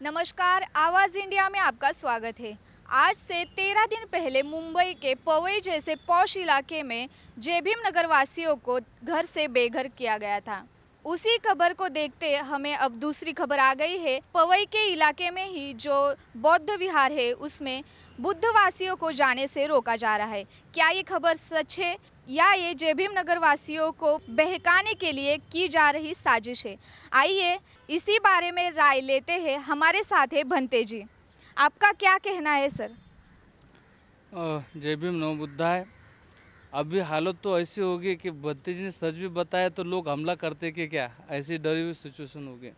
नमस्कार, आवाज़ इंडिया में आपका स्वागत है। आज से 13 दिन पहले मुंबई के पवई जैसे पॉश इलाके में जेबीएम नगर वासियों को घर से बेघर किया गया था। उसी खबर को देखते हमें अब दूसरी खबर आ गई है। पवई के इलाके में ही जो बौद्ध विहार है उसमें बुद्ध वासियों को जाने से रोका जा रहा है। क्या ये खबर सच है या ये जेबीएम नगर वासियों को बहकाने के लिए की जा रही साजिश है? आइए इसी बारे में राय लेते हैं। हमारे साथ है भंते जी। आपका क्या कहना है सर? जय भीम नमो बुद्धाय। अभी हालत तो ऐसी होगी कि भत्ती जी ने सच भी बताया तो लोग हमला करते कि क्या, ऐसी डरी हुई सिचुएशन होगी।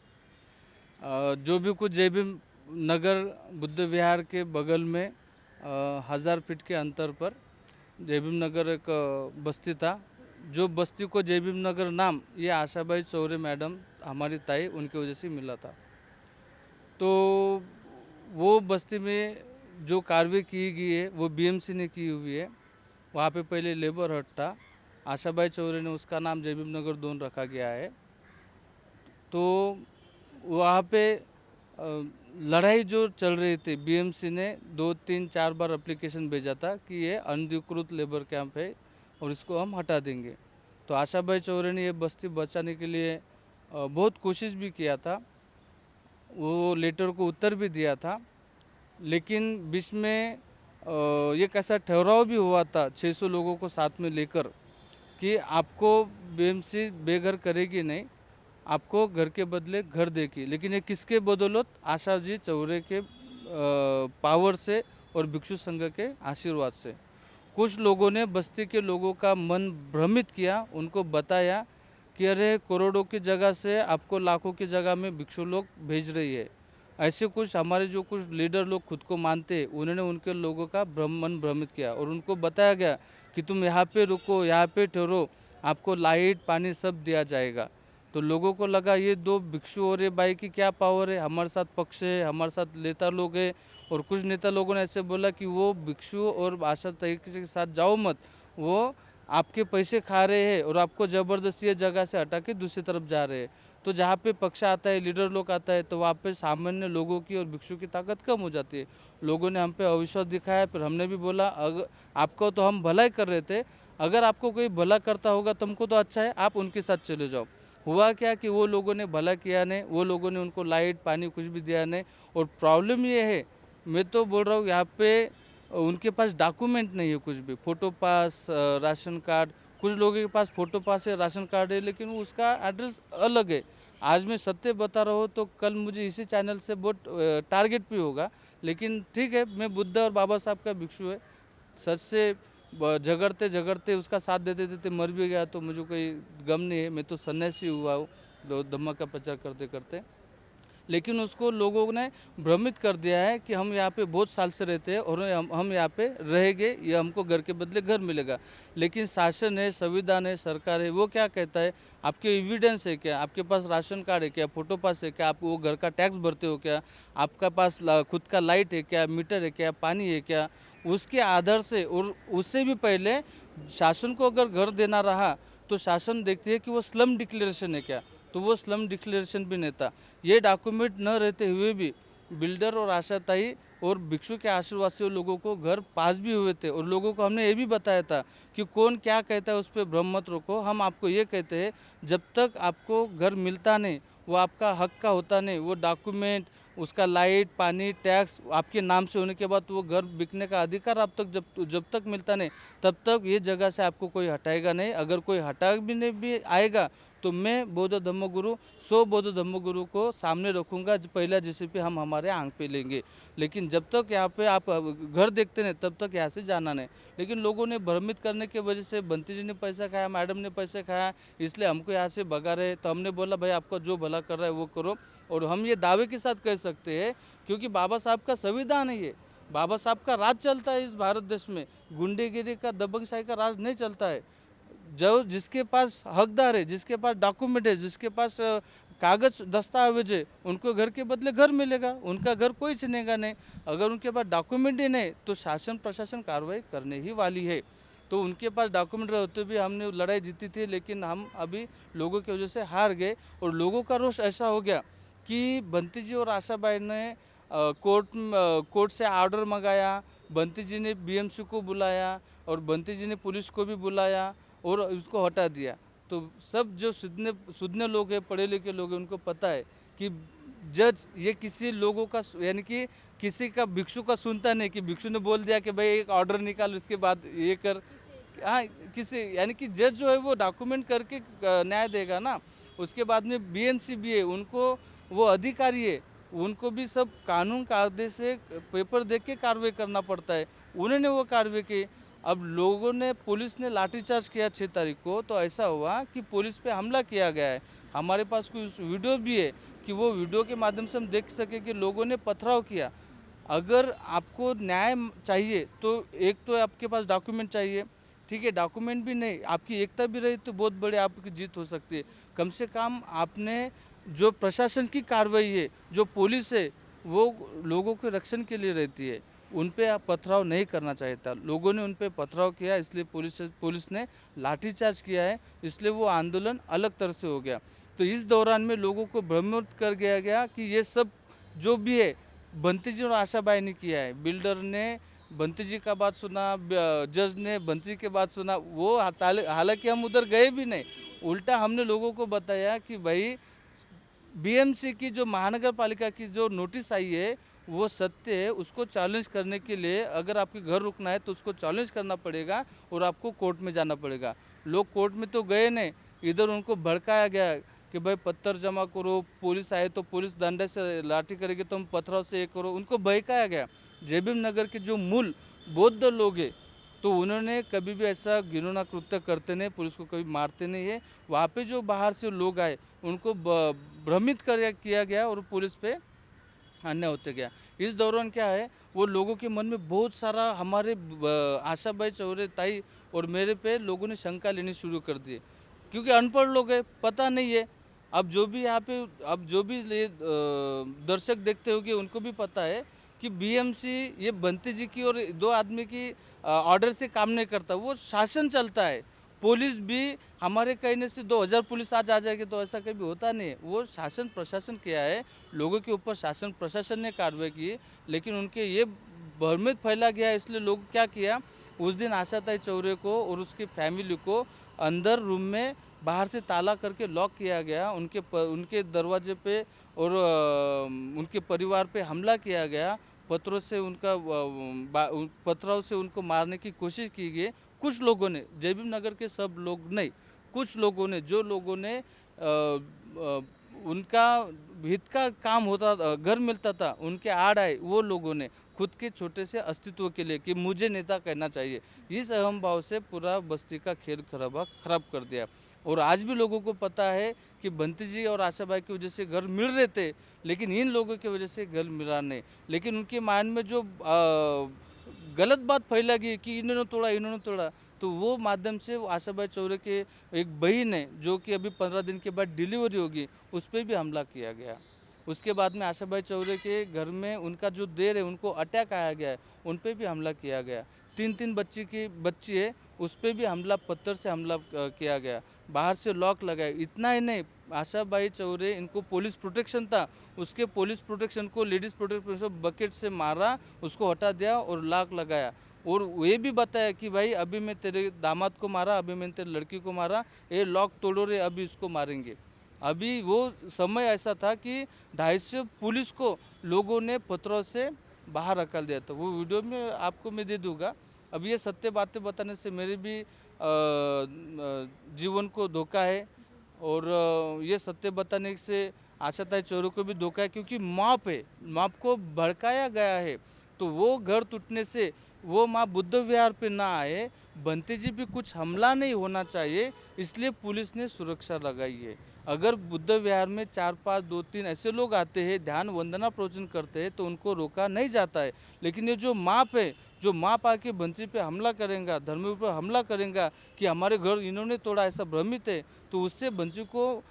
जो भी कुछ जय भीम नगर बुद्ध विहार के बगल में 1000 फीट के अंतर पर जय भीम नगर एक बस्ती था। जो बस्ती को जय भीम नगर नाम ये आशाबाई चौरे मैडम हमारी ताई उनकी वजह से मिला था। तो वो बस्ती में जो कार्रवाई की गई है वो बीएमसी ने की हुई है। वहाँ पे पहले लेबर हट था, आशाबाई चौरे ने उसका नाम जयभीम नगर 2 रखा गया है। तो वहाँ पे लड़ाई जो चल रही थी, बीएमसी ने 2 3 4 बार एप्लीकेशन भेजा था कि ये अनधिकृत लेबर कैंप है और इसको हम हटा देंगे। तो आशाबाई चौरे ने ये बस्ती बचाने के लिए बहुत कोशिश भी किया था, वो लेटर को उत्तर भी दिया था। लेकिन बीच में ये कैसा ठहराव भी हुआ था 600 लोगों को साथ में लेकर कि आपको बीएमसी बेघर करेगी नहीं, आपको घर के बदले घर देगी। लेकिन ये किसके बदौलत? आशा जी चौरे के पावर से और भिक्षु संघ के आशीर्वाद से। कुछ लोगों ने बस्ती के लोगों का मन भ्रमित किया, उनको बताया कि अरे करोड़ों की जगह से आपको लाखों की जगह में भिक्षु लोग भेज रही है। ऐसे कुछ हमारे जो कुछ लीडर लोग खुद को मानते, उन्होंने उनके लोगों का मन भ्रमित किया और उनको बताया गया कि तुम यहाँ पे रुको, यहाँ पे ठहरो, आपको लाइट पानी सब दिया जाएगा। तो लोगों को लगा ये 2 भिक्षु और ये बाई की क्या पावर है, हमारे साथ पक्ष है, हमारे साथ नेता लोग हैं। और कुछ नेता लोगों ने ऐसे बोला कि वो भिक्षु और आशा तरीके के साथ जाओ मत, वो आपके पैसे खा रहे हैं और आपको ज़बरदस्ती ये जगह से हटा के दूसरी तरफ जा रहे हैं। तो जहाँ पे पक्ष आता है, लीडर लोग आता है, तो वहाँ पे सामान्य लोगों की और भिक्षु की ताकत कम हो जाती है। लोगों ने हम पे अविश्वास दिखाया, फिर हमने भी बोला अगर आपको तो हम भलाई कर रहे थे, अगर आपको कोई भला करता होगा तुमको तो अच्छा है, आप उनके साथ चले जाओ। हुआ क्या कि वो लोगों ने भला किया नहीं, वो लोगों ने उनको लाइट पानी कुछ भी दिया नहीं। और प्रॉब्लम ये है, मैं तो बोल रहा हूँ यहाँ पे उनके पास डॉक्यूमेंट नहीं है कुछ भी, फोटो पास राशन कार्ड। कुछ लोगों के पास फोटो पास है, राशन कार्ड है, लेकिन वो उसका एड्रेस अलग है। आज मैं सत्य बता रहा हूँ तो कल मुझे इसी चैनल से बहुत टारगेट भी होगा। लेकिन ठीक है, मैं बुद्ध और बाबा साहब का भिक्षु है, सच से झगड़ते झगड़ते उसका साथ देते देते मर भी गया तो मुझे कोई गम नहीं है। मैं तो सन्यासी हुआ हूँ धम्म का प्रचार करते करते। लेकिन उसको लोगों ने भ्रमित कर दिया है कि हम यहाँ पे बहुत साल से रहते हैं और हम यहाँ पे रहेंगे, ये हमको घर के बदले घर मिलेगा। लेकिन शासन है, संविधान है, सरकार है, वो क्या कहता है? आपके एविडेंस है क्या? आपके पास राशन कार्ड है क्या? फोटो पास है क्या? आप वो घर का टैक्स भरते हो क्या? आपका पास खुद का लाइट है क्या? मीटर है क्या? पानी है क्या? उसके आधार से और उससे भी पहले शासन को अगर घर देना रहा तो शासन देखती है कि वो स्लम डिक्लेरेशन है क्या, तो वो स्लम डिक्लेरेशन भी नहीं था। ये डॉक्यूमेंट न रहते हुए भी बिल्डर और आशाताई और भिक्षु के आशीर्वाद से लोगों को घर पास भी हुए थे। और लोगों को हमने ये भी बताया था कि कौन क्या कहता है उस पर भ्रम मत रखो, हम आपको ये कहते हैं जब तक आपको घर मिलता नहीं, वो आपका हक का होता नहीं, वो डॉक्यूमेंट उसका लाइट पानी टैक्स आपके नाम से होने के बाद वो घर बिकने का अधिकार आप तक जब तक मिलता नहीं, तब तक ये जगह से आपको कोई हटाएगा नहीं। अगर कोई हटा भी नहीं भी आएगा तो मैं बौद्ध धम्मगुरु 100 बौद्ध धम्मगुरु को सामने रखूंगा, पहला जीसीपी हम हमारे आंख पे लेंगे। लेकिन जब तक यहाँ पे आप घर देखते नहीं तब तक यहाँ से जाना नहीं। लेकिन लोगों ने भ्रमित करने की वजह से बंटी जी ने पैसा खाया, मैडम ने पैसे खाया, इसलिए हमको यहाँ से भगा रहे। तो हमने बोला भाई आपका जो भला कर रहा है वो करो। और हम ये दावे के साथ कह सकते हैं क्योंकि बाबा साहब का संविधान है, ये बाबा साहब का राज चलता है इस भारत देश में। गुंडेगिरी का दबंगशाही का राज नहीं चलता है। जो जिसके पास हकदार है, जिसके पास डॉक्यूमेंट है, जिसके पास कागज दस्तावेज है, उनको घर के बदले घर मिलेगा, उनका घर कोई छीनेगा नहीं। अगर उनके पास डॉक्यूमेंट ही नहीं तो शासन प्रशासन कार्रवाई करने ही वाली है। तो उनके पास डॉक्यूमेंट रहते भी हमने लड़ाई जीती थी, लेकिन हम अभी लोगों की वजह से हार गए। और लोगों का रोष ऐसा हो गया कि बंटी जी और आशाबाई ने कोर्ट से ऑर्डर मंगाया, बंटी जी ने बीएमसी को बुलाया और बंटी जी ने पुलिस को भी बुलाया और उसको हटा दिया। तो सब जो सुधने सुधने लोग हैं, पढ़े लिखे लोग हैं, उनको पता है कि जज ये किसी लोगों का यानी कि किसी का भिक्षु का सुनता नहीं कि भिक्षु ने बोल दिया कि भाई एक ऑर्डर निकाल उसके बाद ये कर। हाँ, किसी यानी कि जज जो है वो डॉक्यूमेंट करके न्याय देगा ना। उसके बाद में बीएनसी भी है, उनको वो अधिकारी है, उनको भी सब कानून कायदे से पेपर देख के कार्रवाई करना पड़ता है। उन्होंने वो कार्रवाई की। अब लोगों ने पुलिस ने लाठीचार्ज किया 6 तारीख को, तो ऐसा हुआ कि पुलिस पे हमला किया गया है। हमारे पास कुछ वीडियो भी है कि वो वीडियो के माध्यम से हम देख सके कि लोगों ने पथराव किया। अगर आपको न्याय चाहिए तो एक तो आपके पास डॉक्यूमेंट चाहिए, ठीक है। डॉक्यूमेंट भी नहीं, आपकी एकता भी रही तो बहुत बड़ी आपकी जीत हो सकती है। कम से कम आपने जो प्रशासन की कार्रवाई है, जो पुलिस है, वो लोगों के रक्षण के लिए रहती है, उन पे आप पथराव नहीं करना चाहिए था। लोगों ने उन पे पथराव किया, इसलिए पुलिस ने लाठीचार्ज किया है, इसलिए वो आंदोलन अलग तरह से हो गया। तो इस दौरान में लोगों को भ्रमित कर दिया गया कि ये सब जो भी है बंटी जी और आशाबाई ने किया है। बिल्डर ने बंटी जी का बात सुना, जज ने बंटी की बात सुना। वो हालांकि हम उधर गए भी नहीं, उल्टा हमने लोगों को बताया कि भाई बीएमसी की जो महानगर पालिका की जो नोटिस आई है वो सत्य है। उसको चैलेंज करने के लिए अगर आपके घर रुकना है तो उसको चैलेंज करना पड़ेगा और आपको कोर्ट में जाना पड़ेगा। लोग कोर्ट में तो गए नहीं, इधर उनको भड़काया गया कि भाई पत्थर जमा करो, पुलिस आए तो पुलिस डंडे से लाठी करेगी, तुम पत्थरों से ये करो, उनको बहकाया गया। जेबीएम नगर के जो मूल बौद्ध लोग हैं तो उन्होंने कभी भी ऐसा घिनौना कृत्य करते नहीं, पुलिस को कभी मारते नहीं है। वहाँ पे जो बाहर से लोग आए उनको भ्रमित किया गया और पुलिस पे अन्याय होते गया। इस दौरान क्या है, वो लोगों के मन में बहुत सारा हमारे आशाबाई चौरे ताई और मेरे पे लोगों ने शंका लेनी शुरू कर दी, क्योंकि अनपढ़ लोग हैं, पता नहीं है। अब जो भी यहाँ पे अब जो भी दर्शक देखते होंगे उनको भी पता है कि बीएमसी ये बंटी जी की और 2 आदमी की ऑर्डर से काम नहीं करता, वो शासन चलता है। पुलिस भी हमारे कहने से 2000 पुलिस आज आ जाएगी तो ऐसा कभी होता नहीं है। वो शासन प्रशासन किया है, लोगों के ऊपर शासन प्रशासन ने कार्रवाई की, लेकिन उनके ये भ्रमित फैला गया। इसलिए लोग क्या किया, उस दिन आशाताई चौरे को और उसकी फैमिली को अंदर रूम में बाहर से ताला करके लॉक किया गया। उनके दरवाजे पे और उनके परिवार पे हमला किया गया। पत्थरों से उनको मारने की कोशिश की गई। कुछ लोगों ने, जेबीएम नगर के सब लोग नहीं, कुछ लोगों ने, जो लोगों ने उनका हित का काम होता, घर मिलता था, उनके आड़ आए, वो लोगों ने खुद के छोटे से अस्तित्व के लिए कि मुझे नेता कहना चाहिए, इस अहम भाव से पूरा बस्ती का खेल खराब कर दिया। और आज भी लोगों को पता है कि बंटी जी और आशाबाई की वजह से घर मिल रहे थे, लेकिन इन लोगों की वजह से घर मिला नहीं। लेकिन उनके माइंड में जो गलत बात फैला गई कि इन्होंने तोड़ा, तो वो माध्यम से वो आशाबाई चौरे के एक बहन है जो कि अभी 15 दिन के बाद डिलीवरी होगी, उस पर भी हमला किया गया। उसके बाद में आशाबाई चौरे के घर में उनका जो देर है उनको अटैक आया गया है, उन पर भी हमला किया गया। 3 बच्ची है, उस पर भी हमला, पत्थर से हमला किया गया, बाहर से लॉक लगाया। इतना ही नहीं, आशाबाई चौरे इनको पुलिस प्रोटेक्शन था, उसके पुलिस प्रोटेक्शन को लेडीज़ प्रोटेक्शन बकेट से मारा, उसको हटा दिया और लॉक लगाया। और ये भी बताया कि भाई अभी मैं तेरे दामाद को मारा, अभी मैंने तेरी लड़की को मारा, ये लॉक तोड़ो रे, अभी इसको मारेंगे। अभी वो समय ऐसा था कि 250 पुलिस को लोगों ने पत्थरों से बाहर रखा दिया था। वो वीडियो में आपको मैं दे दूंगा। अब ये सत्य बातें बताने से मेरे भी जीवन को धोखा है और ये सत्य बताने से आशाताई चौरे को भी धोखा है, क्योंकि माप है, माप को भड़काया गया है। तो वो घर टूटने से वो माँ बुद्ध विहार पे ना आए, बंटी जी भी कुछ हमला नहीं होना चाहिए, इसलिए पुलिस ने सुरक्षा लगाई है। अगर बुद्ध विहार में 4, 5, 2, 3 ऐसे लोग आते हैं, ध्यान वंदना प्रवचन करते हैं, तो उनको रोका नहीं जाता है। लेकिन ये जो माप है, जो माप आके बंटी पे हमला करेगा, धर्म पर हमला करेगा कि हमारे घर इन्होंने तोड़ा, ऐसा भ्रमित है, तो उससे बंटी को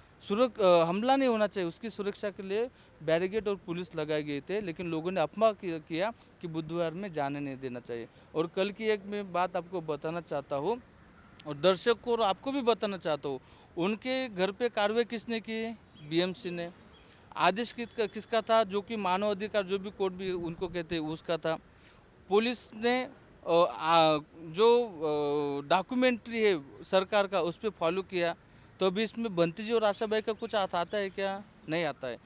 हमला नहीं होना चाहिए। उसकी सुरक्षा के लिए बैरिकेड और पुलिस लगाए गए थे, लेकिन लोगों ने अफवाह किया कि बुधवार में जाने नहीं देना चाहिए। और कल की एक मैं बात आपको बताना चाहता हूँ और दर्शक को और आपको भी बताना चाहता हूँ, उनके घर पे कार्रवाई किसने की? बीएमसी ने। आदेश किसका था, जो कि मानव अधिकार जो भी कोर्ट भी उनको कहते हैं उसका था। पुलिस ने जो डॉक्यूमेंट्री है सरकार का उस पर फॉलो किया, तो अभी इसमें बंटी जी और आशा भाई का कुछ आता है क्या? नहीं आता है।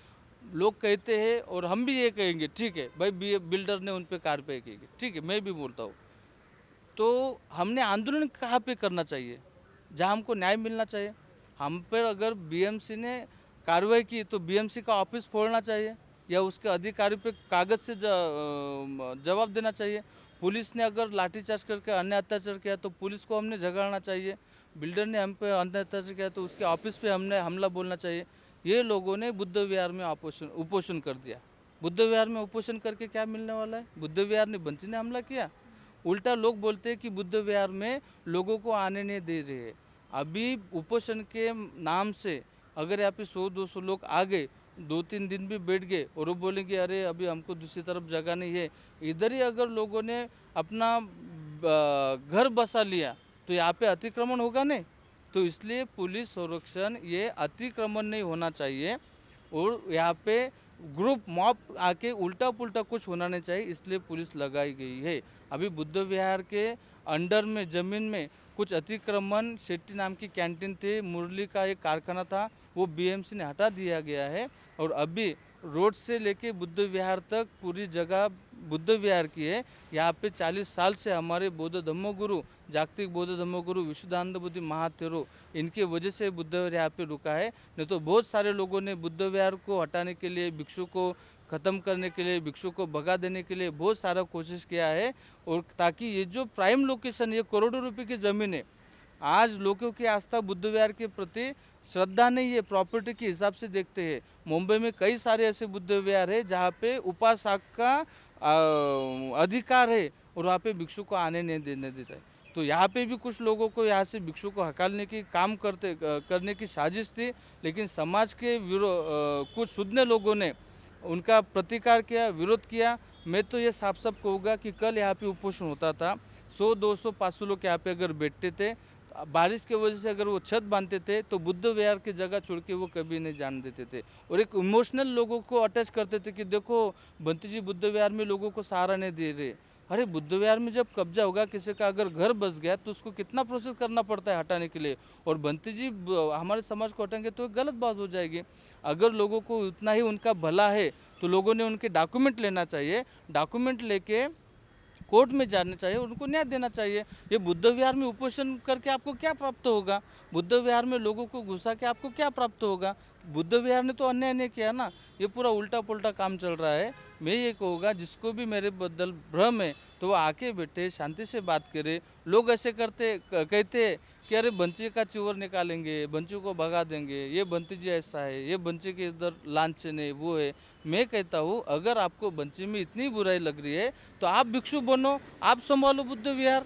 लोग कहते हैं और हम भी ये कहेंगे, ठीक है भाई, बिल्डर ने उन पर कार्रवाई की, ठीक है, मैं भी बोलता हूँ। तो हमने आंदोलन कहाँ पे करना चाहिए? जहाँ हमको न्याय मिलना चाहिए। हम पर अगर बीएमसी ने कार्रवाई की तो बीएमसी का ऑफिस फोड़ना चाहिए या उसके अधिकारी पे कागज से जवाब देना चाहिए। पुलिस ने अगर लाठीचार्ज करके अन्य अत्याचार किया तो पुलिस को हमने झगड़ना चाहिए। बिल्डर ने हम पे अन्य अत्याचार किया तो उसके ऑफिस पे हमने हमला बोलना चाहिए। ये लोगों ने बुद्ध विहार में उपोषण कर दिया। बुद्ध विहार में उपोषण करके क्या मिलने वाला है? बुद्ध विहार ने बंटी ने हमला किया। उल्टा लोग बोलते हैं कि बुद्ध विहार में लोगों को आने नहीं दे रहे हैं। अभी उपोषण के नाम से अगर यहाँ पे 100-200 लोग आ गए, 2-3 दिन भी बैठ गए और वो बोलेंगे अरे अभी हमको दूसरी तरफ जगह नहीं है, इधर ही अगर लोगों ने अपना घर बसा लिया तो यहाँ पे अतिक्रमण होगा नहीं। तो इसलिए पुलिस संरक्षण ये अतिक्रमण नहीं होना चाहिए और यहाँ पे ग्रुप मॉब आके उल्टा पुल्टा कुछ होना नहीं चाहिए, इसलिए पुलिस लगाई गई है। अभी बुद्ध विहार के अंडर में ज़मीन में कुछ अतिक्रमण, शेट्टी नाम की कैंटीन थी, मुरली का एक कारखाना था, वो बीएमसी ने हटा दिया गया है और अभी रोड से लेके बुद्ध विहार तक पूरी जगह बुद्ध विहार की है। यहाँ पे 40 साल से हमारे बौद्ध धम्मगुरु, जागतिक बौद्ध धम्मगुरु विशुद्धानंद बुद्धि महाथेरो, इनके वजह से बुद्ध विहार यहाँ पे रुका है। नहीं तो बहुत सारे लोगों ने बुद्ध विहार को हटाने के लिए, भिक्षु को ख़त्म करने के लिए, भिक्षु को भगा देने के लिए बहुत सारा कोशिश किया है। और ताकि ये जो प्राइम लोकेशन, ये करोड़ों रुपए की ज़मीन है, आज लोगों की आस्था बुद्ध विहार के प्रति श्रद्धा नहीं है, प्रॉपर्टी के हिसाब से देखते हैं। मुंबई में कई सारे ऐसे बुद्ध विहार है जहाँ पे उपासक का अधिकार है और वहाँ पे भिक्षु को आने नहीं देने देता है। तो यहाँ पे भी कुछ लोगों को यहाँ से भिक्षु को हकालने की काम करने की साजिश थी, लेकिन समाज के कुछ सुधने लोगों ने उनका प्रतिकार किया, विरोध किया। मैं तो ये साफ साफ कहूँगा कि कल यहाँ पे उपोषण होता था, 100-200-500 लोग यहाँ पे अगर बैठते थे, बारिश की वजह से अगर वो छत बांधते थे तो बुद्ध विहार की जगह छोड़ के वो कभी नहीं जान देते थे। और एक इमोशनल लोगों को अटैच करते थे कि देखो बंटी जी बुद्ध विहार में लोगों को सहारा नहीं दे रहे। अरे बुद्ध विहार में जब कब्जा होगा, किसी का अगर घर बस गया तो उसको कितना प्रोसेस करना पड़ता है हटाने के लिए, और बंटी जी हमारे समाज को हटाएंगे तो एक गलत बात हो जाएगी। अगर लोगों को उतना ही उनका भला है तो लोगों ने उनके डॉक्यूमेंट लेना चाहिए, डॉक्यूमेंट लेके कोर्ट में जाना चाहिए, उनको न्याय देना चाहिए। ये बुद्ध विहार में उपोषण करके आपको क्या प्राप्त होगा? बुद्ध विहार में लोगों को घुसा के आपको क्या प्राप्त होगा? बुद्ध विहार ने तो अन्याय नहीं किया ना, ये पूरा उल्टा पुल्टा काम चल रहा है। मैं ये कहूँगा जिसको भी मेरे बदल भ्रम है तो वो आके बैठे, शांति से बात करे। लोग ऐसे कहते हैं कि अरे बंची का चिवर निकालेंगे, बंची को भगा देंगे, ये बंटी जी ऐसा है, ये बंची के इधर लांछन है, वो है। मैं कहता हूँ अगर आपको बंची में इतनी बुराई लग रही है तो आप भिक्षु बनो, आप संभालो बुद्ध विहार।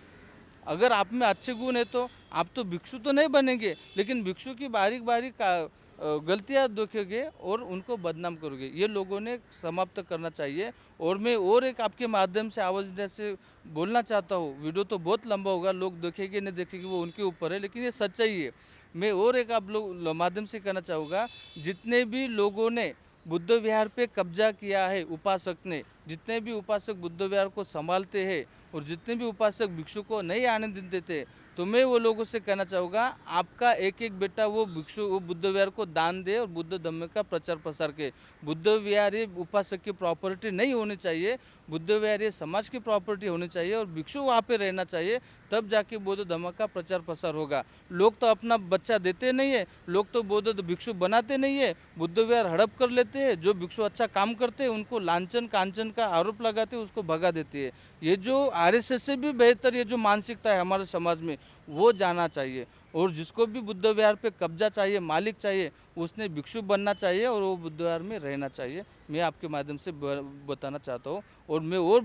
अगर आप में अच्छे गुण है तो आप तो भिक्षु तो नहीं बनेंगे, लेकिन भिक्षु की बारीक बारीक गलतियां देखेंगे और उनको बदनाम करोगे। ये लोगों ने समाप्त करना चाहिए। और मैं और एक आपके माध्यम से आवाज़ से बोलना चाहता हूँ, वीडियो तो बहुत लंबा होगा, लोग देखेंगे नहीं देखेंगे वो उनके ऊपर है, लेकिन ये सच्चाई है। मैं और एक आप लोग माध्यम से कहना चाहूँगा, जितने भी लोगों ने बुद्ध विहार पे कब्जा किया है, उपासक ने, जितने भी उपासक बुद्ध विहार को संभालते हैं और जितने भी उपासक भिक्षु को नहीं आने देते थे, तो मैं वो लोगों से कहना चाहूँगा आपका एक एक बेटा वो भिक्षु वो बुद्ध विहार को दान दे और बुद्ध धम्म का प्रचार प्रसार के। बुद्ध विहार ये उपासक की प्रॉपर्टी नहीं होनी चाहिए, बुद्ध विहार ये समाज की प्रॉपर्टी होनी चाहिए और भिक्षु वहाँ पे रहना चाहिए, तब जाके बौद्ध धम्म का प्रचार प्रसार होगा। लोग तो अपना बच्चा देते नहीं है, लोग तो बौद्ध भिक्षु बनाते नहीं है, बुद्ध विहार हड़प कर लेते हैं। जो भिक्षु अच्छा काम करते हैं उनको लांछन कांचन का आरोप लगाते हैं, उसको भगा देती है। ये जो आरएसएस से भी बेहतर ये जो मानसिकता है हमारे समाज में, वो जाना चाहिए। और जिसको भी बुद्ध विहार पे कब्जा चाहिए, मालिक चाहिए, उसने भिक्षु बनना चाहिए और वो बुद्ध विहार में रहना चाहिए। मैं आपके माध्यम से बताना चाहता हूँ। और मैं और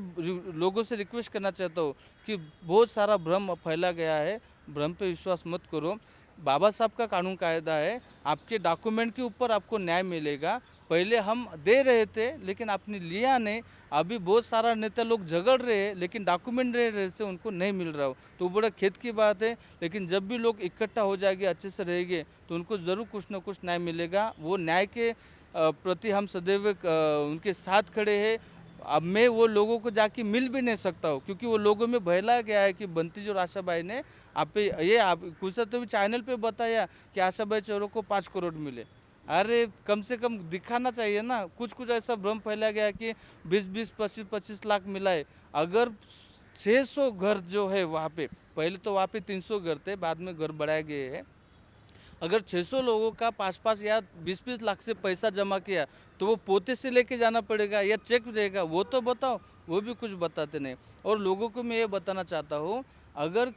लोगों से रिक्वेस्ट करना चाहता हूँ कि बहुत सारा भ्रम फैला गया है, भ्रम पे विश्वास मत करो। बाबा साहब का कानून कायदा है, आपके डॉक्यूमेंट के ऊपर आपको न्याय मिलेगा। पहले हम दे रहे थे लेकिन आपने लिया नहीं। अभी बहुत सारा नेता लोग झगड़ रहे हैं लेकिन डॉक्यूमेंट रह रहे से उनको नहीं मिल रहा हो, तो बड़ा खेद की बात है। लेकिन जब भी लोग इकट्ठा हो जाएंगे, अच्छे से रहेंगे, तो उनको ज़रूर कुछ ना कुछ न्याय मिलेगा। वो न्याय के प्रति हम सदैव उनके साथ खड़े हैं। अब मैं वो लोगों को जाके मिल भी नहीं सकता हूँ, क्योंकि वो लोगों में बहला गया है कि बंटी जो आशाबाई ने आप पे ये आप कुछ तो भी चैनल पे बताया कि आशाबाई चौरों को 5 करोड़ मिले। अरे कम से कम दिखाना चाहिए ना। कुछ कुछ ऐसा भ्रम फैला गया कि 20-20, 25-25 लाख मिला है। अगर 600 घर जो है वहाँ पे, पहले तो वहाँ पे 300 घर थे, बाद में घर बढ़ाए गए हैं। अगर 600 लोगों का 5-5 या 20-20 लाख से पैसा जमा किया, तो वो पोते से लेके जाना पड़ेगा या चेक रहेगा, वो तो बताओ। वो भी कुछ बताते नहीं। और लोगों को मैं ये बताना चाहता हूँ, अगर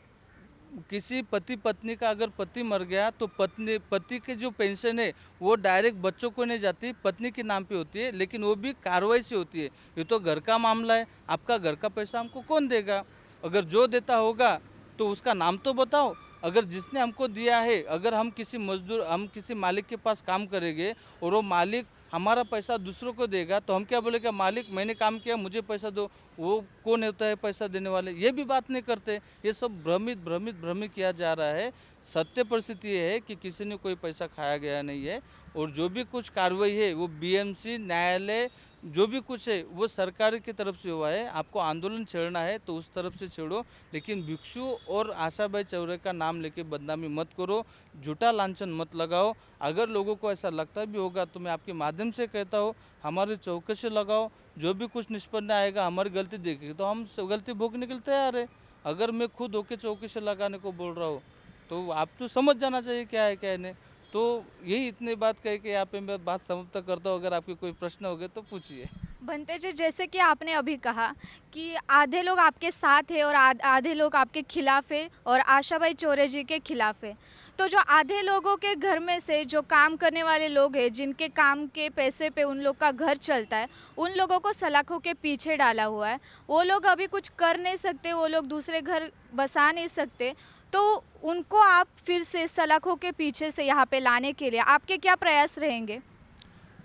किसी पति पत्नी का अगर पति मर गया तो पति के जो पेंशन है वो डायरेक्ट बच्चों को नहीं जाती, पत्नी के नाम पे होती है, लेकिन वो भी कार्रवाई से होती है। ये तो घर का मामला है, आपका घर का पैसा हमको कौन देगा? अगर जो देता होगा तो उसका नाम तो बताओ। अगर जिसने हमको दिया है, अगर हम किसी मालिक के पास काम करेंगे और वो मालिक हमारा पैसा दूसरों को देगा, तो हम क्या बोलेगा? मालिक मैंने काम किया, मुझे पैसा दो। वो कौन होता है पैसा देने वाले? ये भी बात नहीं करते। ये सब भ्रमित किया जा रहा है। सत्य परिस्थिति ये है कि किसी ने कोई पैसा खाया गया नहीं है। और जो भी कुछ कार्रवाई है वो बीएमसी, न्यायालय, जो भी कुछ है वो सरकार की तरफ से हुआ है। आपको आंदोलन छेड़ना है तो उस तरफ से छेड़ो, लेकिन भिक्षु और आशाबाई चौरे का नाम लेके बदनामी मत करो, झूठा लांछन मत लगाओ। अगर लोगों को ऐसा लगता भी होगा तो मैं आपके माध्यम से कहता हूँ, हमारी चौकसी लगाओ। जो भी कुछ निष्पन्न आएगा, हमारी गलती देखेगी तो हम गलती भोगने के लिए तैयार है। अगर मैं खुद होके चौकसी लगाने को बोल रहा हूँ तो आप तो समझ जाना चाहिए क्या है क्या नहीं। तो यही इतनी बात कह के यहाँ पे मैं बात समाप्त करता हूँ। अगर आपके कोई प्रश्न हो गए तो पूछिए। बनते जी, जैसे कि आपने अभी कहा कि आधे लोग आपके साथ हैं और आधे लोग आपके खिलाफ है और आशाबाई चौरे जी के खिलाफ है। तो जो आधे लोगों के घर में से जो काम करने वाले लोग हैं, जिनके काम के पैसे पे उन लोग का घर चलता है, उन लोगों को सलाखों के पीछे डाला हुआ है। वो लोग अभी कुछ कर नहीं सकते, वो लोग दूसरे घर बसा नहीं सकते। तो उनको आप फिर से सलाखों के पीछे से यहाँ पे लाने के लिए आपके क्या प्रयास रहेंगे?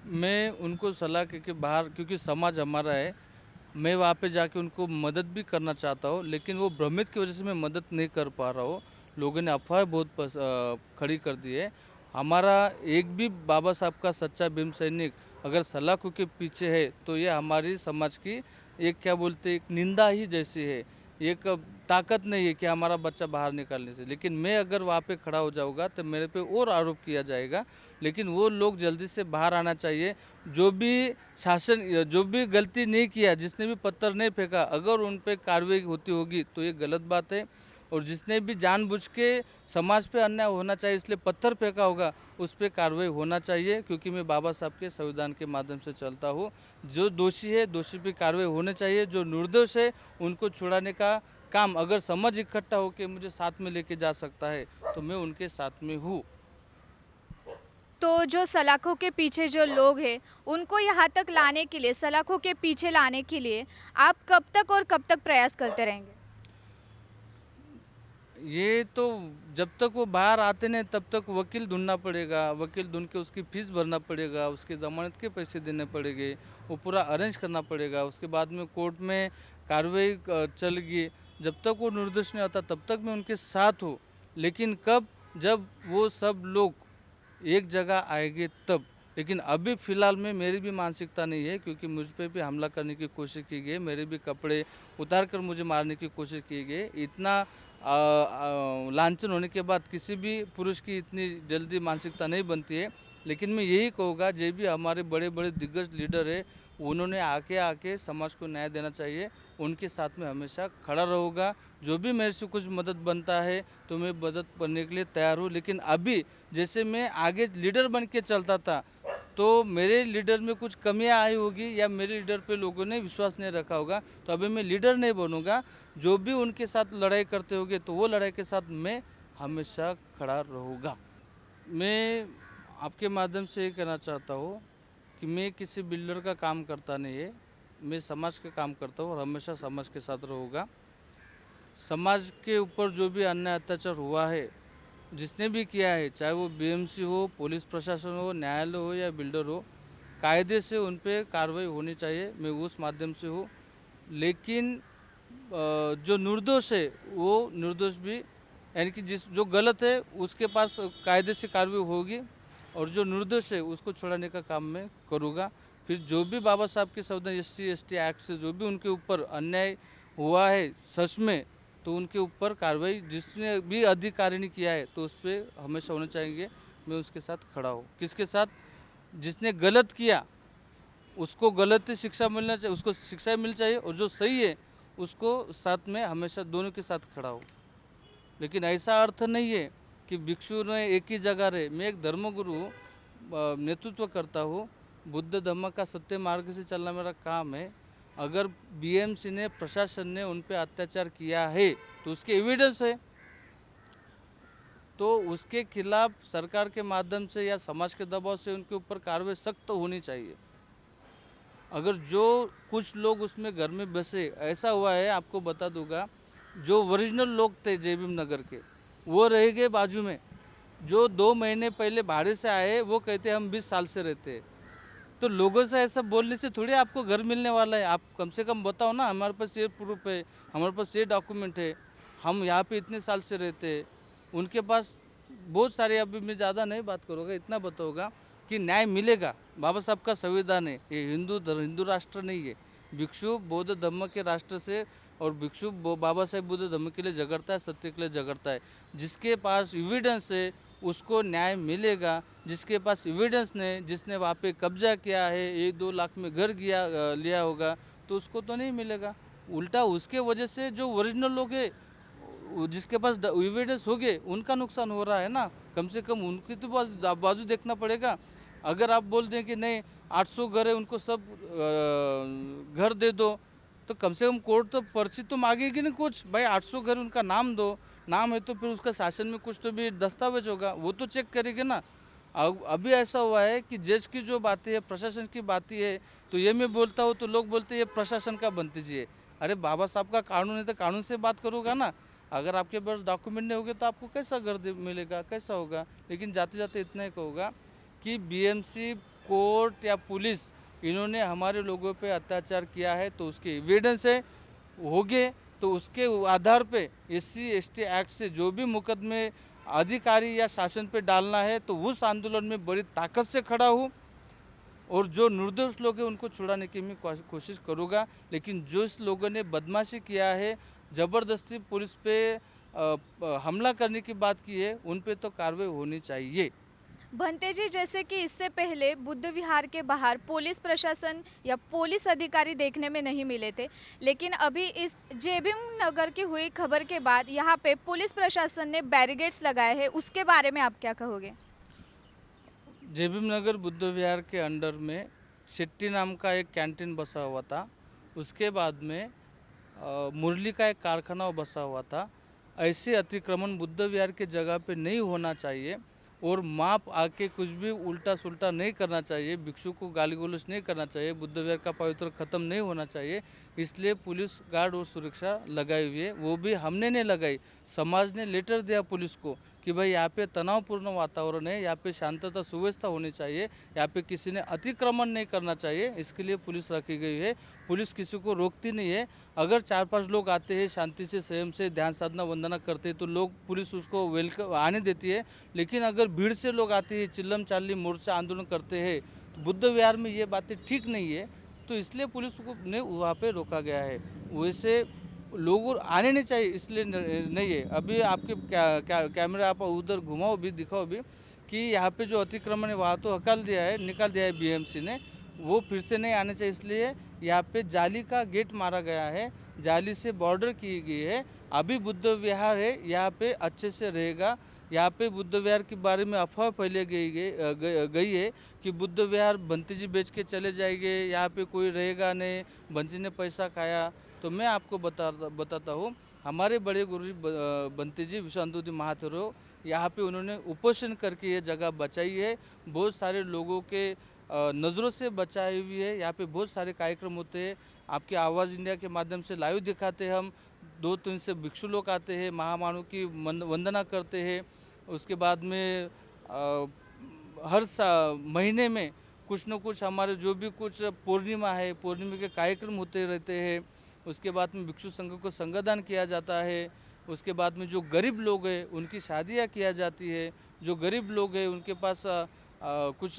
मैं उनको सलाह के बाहर, क्योंकि समाज हमारा है, मैं वहाँ पे जाके उनको मदद भी करना चाहता हूँ, लेकिन वो भ्रमित की वजह से मैं मदद नहीं कर पा रहा हूँ। लोगों ने अफवाह बहुत खड़ी कर दी है। हमारा एक भी बाबा साहब का सच्चा भीम सैनिक अगर सलाखों के पीछे है तो ये हमारी समाज की एक क्या बोलते एक निंदा ही जैसी है। एक ताकत नहीं है कि हमारा बच्चा बाहर निकालने से। लेकिन मैं अगर वहाँ पे खड़ा हो जाऊँगा तो मेरे पे और आरोप किया जाएगा। लेकिन वो लोग जल्दी से बाहर आना चाहिए। जो भी जो भी गलती नहीं किया, जिसने भी पत्थर नहीं फेंका, अगर उन पे कार्रवाई होती होगी तो ये गलत बात है। और जिसने भी जानबूझ के समाज पे अन्याय होना चाहिए इसलिए पत्थर फेंका होगा, उस पे कार्रवाई होना चाहिए। क्योंकि मैं बाबा साहब के संविधान के माध्यम से चलता हूँ। जो दोषी है, दोषी पे कार्रवाई होनी चाहिए। जो निर्दोष है उनको छुड़ाने का काम अगर समाज इकट्ठा होकर मुझे साथ में लेके जा सकता है तो मैं उनके साथ में हूँ। तो जो सलाखों के पीछे जो लोग हैं, उनको यहाँ तक लाने के लिए, सलाखों के पीछे लाने के लिए आप कब तक और कब तक प्रयास करते रहेंगे? ये तो जब तक वो बाहर आते नहीं तब तक वकील ढूंढना पड़ेगा। वकील ढूंढ के उसकी फीस भरना पड़ेगा, उसकी ज़मानत के पैसे देने पड़ेंगे, वो पूरा अरेंज करना पड़ेगा। उसके बाद में कोर्ट में कार्रवाई चलेगी। जब तक वो निर्दोष नहीं होता तब तक मैं उनके साथ हूँ। लेकिन कब? जब वो सब लोग एक जगह आएंगे तब। लेकिन अभी फ़िलहाल में मेरी भी मानसिकता नहीं है, क्योंकि मुझ पे भी हमला करने की कोशिश की गई। मेरे भी कपड़े उतार कर मुझे मारने की कोशिश की गई। इतना लांछन होने के बाद किसी भी पुरुष की इतनी जल्दी मानसिकता नहीं बनती है। लेकिन मैं यही कहूँगा, जो भी हमारे बड़े बड़े दिग्गज लीडर है, उन्होंने आके समाज को न्याय देना चाहिए। उनके साथ में हमेशा खड़ा रहूँगा। जो भी मेरे से कुछ मदद बनता है तो मैं मदद करने के लिए तैयार हूँ। लेकिन अभी जैसे मैं आगे लीडर बन के चलता था तो मेरे लीडर में कुछ कमियां आई होगी या मेरे लीडर पे लोगों ने विश्वास नहीं रखा होगा, तो अभी मैं लीडर नहीं बनूंगा। जो भी उनके साथ लड़ाई करते होंगे तो वो लड़ाई के साथ मैं हमेशा खड़ा रहूँगा। मैं आपके माध्यम से ये कहना चाहता हूँ कि मैं किसी बिल्डर का काम करता नहीं है, मैं समाज का काम करता हूँ और हमेशा समाज के साथ रहूँगा। समाज के ऊपर जो भी अन्याय अत्याचार हुआ है, जिसने भी किया है, चाहे वो बीएमसी हो, पुलिस प्रशासन हो, न्यायालय हो या बिल्डर हो, कायदे से उन पे कार्रवाई होनी चाहिए। मैं उस माध्यम से हूँ। लेकिन जो निर्दोष है वो निर्दोष भी, यानी कि जो गलत है उसके पास कायदे से कार्रवाई होगी। और जो निर्दोष है उसको छुड़ाने का काम मैं करूँगा। फिर जो भी बाबा साहब के संविधान SC/ST एक्ट से जो भी उनके ऊपर अन्याय हुआ है सच में, तो उनके ऊपर कार्रवाई जिसने भी अधिकारी ने किया है तो उस पर हमेशा होना चाहिए। मैं उसके साथ खड़ा हूँ। किसके साथ? जिसने गलत किया उसको गलत ही शिक्षा मिलना चाहिए, उसको शिक्षा मिलनी चाहिए, और जो सही है उसको साथ में हमेशा दोनों के साथ खड़ा हूँ। लेकिन ऐसा अर्थ नहीं है कि भिक्षु ने एक ही जगह रहे। मैं एक धर्मगुरु हूँ, नेतृत्व करता हूँ। बुद्ध धम्म का सत्य मार्ग से चलना मेरा काम है। अगर BMC ने, प्रशासन ने उन पे अत्याचार किया है तो उसके एविडेंस है, तो उसके खिलाफ सरकार के माध्यम से या समाज के दबाव से उनके ऊपर कार्रवाई सख्त होनी चाहिए। अगर जो कुछ लोग उसमें घर में बसे, ऐसा हुआ है आपको बता दूंगा, जो ओरिजिनल लोग थे जेबीएम नगर के वो रह गए बाजू में। जो 2 महीने पहले भाड़े से आए वो कहते हम 20 साल से रहते हैं। तो लोगों से ऐसा बोलने से थोड़ी आपको घर मिलने वाला है। आप कम से कम बताओ ना, हमारे पास ये प्रूफ है, हमारे पास ये डॉक्यूमेंट है, हम यहाँ पे इतने साल से रहते हैं। उनके पास बहुत सारे, अभी मैं ज़्यादा नहीं बात करूँगा, इतना बताऊँगा कि न्याय मिलेगा। बाबा साहब का संविधान है, ये हिंदू राष्ट्र नहीं है। भिक्षु बौद्ध धर्म के राष्ट्र से, और भिक्षु बाबा साहेब बुद्ध धर्म के लिए झगड़ता है, सत्य के लिए झगड़ता है। जिसके पास एविडेंस है उसको न्याय मिलेगा। जिसके पास एविडेंस नहीं, जिसने वहाँ पे कब्जा किया है, 1-2 लाख में घर लिया होगा, तो उसको तो नहीं मिलेगा। उल्टा उसके वजह से जो ओरिजिनल लोग हैं, जिसके पास एविडेंस हो गए, उनका नुकसान हो रहा है ना। कम से कम उनकी तो बाजू देखना पड़ेगा। अगर आप बोल दें कि नहीं 800 घर है उनको सब घर दे दो, तो कम से कम कोर्ट तो पर्ची तो मांगेगी ना कुछ, भाई 800 घर उनका नाम दो। नाम है तो फिर उसका शासन में कुछ तो भी दस्तावेज होगा, वो तो चेक करेंगे ना। अभी ऐसा हुआ है कि जज की जो बातें है, प्रशासन की बातें है, तो ये मैं बोलता हूँ तो लोग बोलते हैं ये प्रशासन का भतीजी है। अरे बाबा साहब का कानून है तो कानून से बात करूँगा ना। अगर आपके पास डॉक्यूमेंट नहीं होंगे तो आपको कैसा घर मिलेगा, कैसा होगा। लेकिन जाते जाते इतना ही कहूँगा कि BMC, कोर्ट या पुलिस, इन्होंने हमारे लोगों पे अत्याचार किया है तो उसके एविडेंस है, हो गए तो उसके आधार पे SC/ST एक्ट से जो भी मुकदमे अधिकारी या शासन पे डालना है तो उस आंदोलन में बड़ी ताकत से खड़ा हूँ। और जो निर्दोष लोग हैं उनको छुड़ाने की मैं कोशिश करूँगा। लेकिन जो इस लोगों ने बदमाशी किया है, ज़बरदस्ती पुलिस पे हमला करने की बात की है, उन पे तो कार्रवाई होनी चाहिए। भंते जी, जैसे कि इससे पहले बुद्ध विहार के बाहर पुलिस प्रशासन या पुलिस अधिकारी देखने में नहीं मिले थे, लेकिन अभी इस जेबीएम नगर की हुई खबर के बाद यहाँ पे पुलिस प्रशासन ने बैरिकेड्स लगाए हैं, उसके बारे में आप क्या कहोगे? जेबीएम नगर बुद्ध विहार के अंडर में शेट्टी नाम का एक कैंटीन बसा हुआ था। उसके बाद में मुरली का एक कारखाना बसा हुआ था। ऐसे अतिक्रमण बुद्ध विहार के जगह पे नहीं होना चाहिए, और माप आके कुछ भी उल्टा सुल्टा नहीं करना चाहिए, भिक्षु को गाली गलौज नहीं करना चाहिए, बुद्ध विहार का पवित्र खत्म नहीं होना चाहिए। इसलिए पुलिस गार्ड और सुरक्षा लगाई हुई है। वो भी हमने नहीं लगाई, समाज ने लेटर दिया पुलिस को कि भाई यहाँ पे तनावपूर्ण वातावरण है, यहाँ पे शांतता सुव्यवस्था होनी चाहिए, यहाँ पे किसी ने अतिक्रमण नहीं करना चाहिए। इसके लिए पुलिस रखी गई है। पुलिस किसी को रोकती नहीं है। अगर 4-5 लोग आते हैं शांति से, संयम से ध्यान साधना वंदना करते हैं तो लोग, पुलिस उसको वेलकम आने देती है। लेकिन अगर भीड़ से लोग आते हैं, चिल्लम चाली मोर्चा आंदोलन करते हैं, तो बुद्ध विहार में ये बातें ठीक नहीं है, तो इसलिए पुलिस को ने वहाँ पे रोका गया है। वैसे लोग आने नहीं चाहिए इसलिए नहीं है। अभी आपके कैमरा आप उधर घुमाओ भी, दिखाओ भी कि यहाँ पे जो अतिक्रमण है वहाँ तो निकाल दिया है BMC ने, वो फिर से नहीं आने चाहिए। इसलिए यहाँ पे जाली का गेट मारा गया है, जाली से बॉर्डर की गई है। अभी बुद्ध विहार है, यहाँ पे अच्छे से रहेगा। यहाँ पे बुद्ध विहार के बारे में अफवाह फैले गई है कि बुद्ध विहार बंती जी बेच के चले जाएंगे, यहाँ पे कोई रहेगा नहीं, बंती ने पैसा खाया। तो मैं आपको बताता हूँ, हमारे बड़े गुरुजी बंती जी विश्वानंद महाथेरो, यहाँ पे उन्होंने उपोषण करके ये जगह बचाई है। बहुत सारे लोगों के नज़रों से बचाई हुई है। यहाँ पे बहुत सारे कार्यक्रम होते हैं, आपकी आवाज़ इंडिया के माध्यम से लाइव दिखाते हैं हम। 2-3 से भिक्षु लोग आते हैं, महामानव की वंदना करते हैं। उसके बाद में हर महीने में कुछ न कुछ हमारे जो भी कुछ पूर्णिमा है, पूर्णिमा के कार्यक्रम होते रहते हैं। उसके बाद में भिक्षु संघ को संगदान किया जाता है। उसके बाद में जो गरीब लोग हैं उनकी शादियाँ किया जाती है। जो गरीब लोग हैं उनके पास कुछ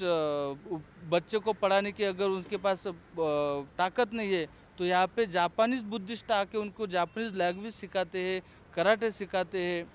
बच्चे को पढ़ाने की अगर उनके पास ताकत नहीं है, तो यहाँ पे जापानीज़ बुद्धिस्ट आके उनको जापानीज़ लैंग्वेज सिखाते हैं, कराटे सिखाते हैं,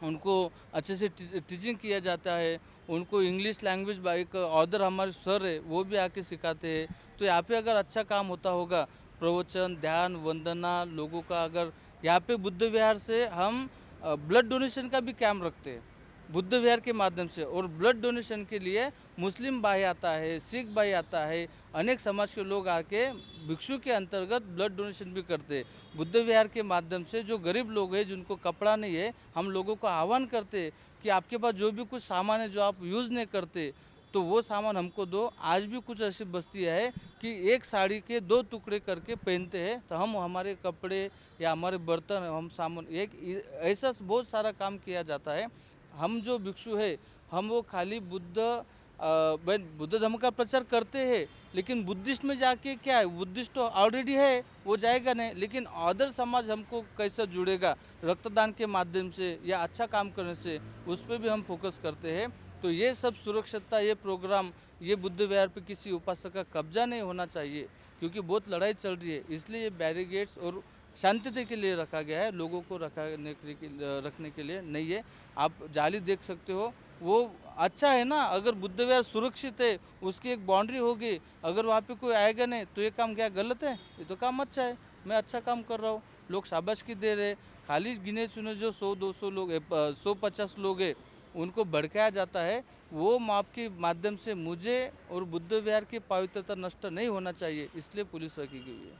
उनको अच्छे से टीचिंग किया जाता है। उनको इंग्लिश लैंग्वेज एक ऑदर हमारे सर है वो भी आके सिखाते हैं। तो यहाँ पे अगर अच्छा काम होता होगा, प्रवचन, ध्यान, वंदना लोगों का, अगर यहाँ पे बुद्ध विहार से हम ब्लड डोनेशन का भी कैंप रखते हैं बुद्ध विहार के माध्यम से। और ब्लड डोनेशन के लिए मुस्लिम भाई आता है, सिख भाई आता है, अनेक समाज के लोग आके भिक्षु के अंतर्गत ब्लड डोनेशन भी करते हैं बुद्ध विहार के माध्यम से। जो गरीब लोग हैं जिनको कपड़ा नहीं है, हम लोगों को आह्वान करते हैं कि आपके पास जो भी कुछ सामान है जो आप यूज़ नहीं करते, तो वो सामान हमको दो। आज भी कुछ ऐसी बस्तियाँ है कि एक साड़ी के 2 टुकड़े करके पहनते हैं, तो हम हमारे कपड़े या हमारे बर्तन, हम सामान, एक ऐसा बहुत सारा काम किया जाता है। हम जो भिक्षु है, हम वो खाली बुद्ध धर्म का प्रचार करते हैं, लेकिन बुद्धिस्ट में जाके क्या है, बुद्धिस्ट तो ऑलरेडी है, वो जाएगा नहीं, लेकिन अदर समाज हमको कैसे जुड़ेगा, रक्तदान के माध्यम से या अच्छा काम करने से, उस पर भी हम फोकस करते हैं। तो ये सब सुरक्षितता, ये प्रोग्राम, ये बुद्ध विहार पे किसी उपासक का कब्जा नहीं होना चाहिए, क्योंकि बहुत लड़ाई चल रही है, इसलिए ये बैरिगेड्स और शांति के लिए रखा गया है, लोगों को रखने के लिए नहीं है। आप जाली देख सकते हो, वो अच्छा है ना। अगर बुद्ध विहार सुरक्षित है, उसकी एक बाउंड्री होगी, अगर वहाँ पे कोई आएगा नहीं, तो ये काम क्या गलत है? ये तो काम अच्छा है, मैं अच्छा काम कर रहा हूँ, लोग शाबाशी दे रहे। खाली गिने चुने जो 100-200 लोग 150 लोग हैं, उनको भड़काया जाता है। वो माप के माध्यम से मुझे और बुद्ध विहार की पवित्रता नष्ट नहीं होना चाहिए, इसलिए पुलिस रखी गई है।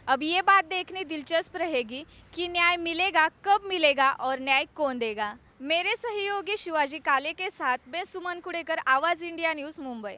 अब ये बात देखनी दिलचस्प रहेगी कि न्याय मिलेगा, कब मिलेगा और न्याय कौन देगा। मेरे सहयोगी शिवाजी काले के साथ मैं सुमन कुड़ेकर, आवाज़ इंडिया न्यूज़, मुंबई।